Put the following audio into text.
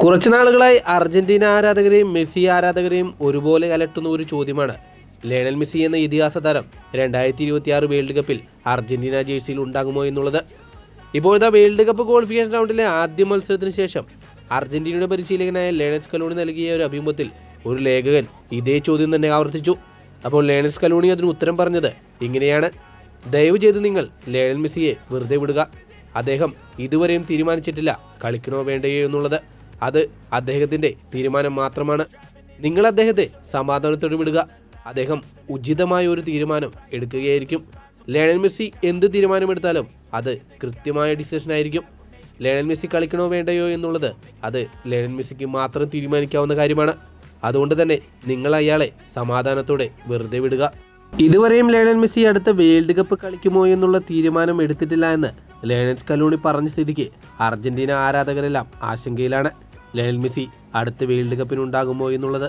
കുറച്ചു നാളുകളായി Argentina ആരാധകരെയും Messi ആരാധകരെയും ഒരുപോലെ അലട്ടുന്ന ഒരു ചോദ്യമാണ് ലയണൽ മെസ്സി എന്ന ഇതിഹാസ താരം 2026 വേൾഡ് കപ്പിൽ അർജന്റീന ജേഴ്സിയിൽ ഉണ്ടാകുമോ എന്നുള്ളത്. ഇപ്പോഴത്തെ വേൾഡ് കപ്പ് ക്വാളിഫിക്കേഷൻ റൗണ്ടിലെ ആദ്യ മത്സരത്തിന് ശേഷം അർജന്റീനയുടെ പരിശീലകനായ ലയണൽ സ്കലോണി നൽകിയ ഒരു അഭിമുഖത്തിൽ ഒരു ലേഖകൻ ഇതേ ചോദ്യം തന്നെ ആവർത്തിച്ചു. അപ്പോൾ ലയണൽ സ്കലോണി അതിന് ഉത്തരം പറഞ്ഞത് ഇങ്ങനെയാണ്: ദയവ് ചെയ്ത് നിങ്ങൾ ലയണൽ മെസ്സിയെ വെറുതെ വിടുക. അദ്ദേഹം ഇതുവരെയും തീരുമാനിച്ചിട്ടില്ല കളിക്കണോ വേണ്ടയോ എന്നുള്ളത്. അത് അദ്ദേഹത്തിൻ്റെ തീരുമാനം മാത്രമാണ്. നിങ്ങൾ അദ്ദേഹത്തെ സമാധാനത്തോടെ വിടുക. അദ്ദേഹം ഉചിതമായ ഒരു തീരുമാനം എടുക്കുകയായിരിക്കും. ലയണൽ മെസ്സി എന്ത് തീരുമാനമെടുത്താലും അത് കൃത്യമായ ഡിസിഷൻ ആയിരിക്കും. ലയണൽ മെസ്സി കളിക്കണോ വേണ്ടയോ എന്നുള്ളത് അത് ലയണൽ മെസ്സിക്ക് മാത്രം തീരുമാനിക്കാവുന്ന കാര്യമാണ്. അതുകൊണ്ട് തന്നെ നിങ്ങൾ അയാളെ സമാധാനത്തോടെ വെറുതെ വിടുക. ഇതുവരെയും ലയണൽ മെസ്സി അടുത്ത വേൾഡ് കപ്പ് കളിക്കുമോ എന്നുള്ള തീരുമാനം എടുത്തിട്ടില്ല എന്ന് ലയണൽ സ്കലോണി പറഞ്ഞ സ്ഥിതിക്ക് അർജന്റീന ആരാധകരെല്ലാം ആശങ്കയിലാണ്. ലയണൽ മെസ്സി അടുത്ത വേൾഡ് കപ്പിനുണ്ടാകുമോ എന്നുള്ളത്.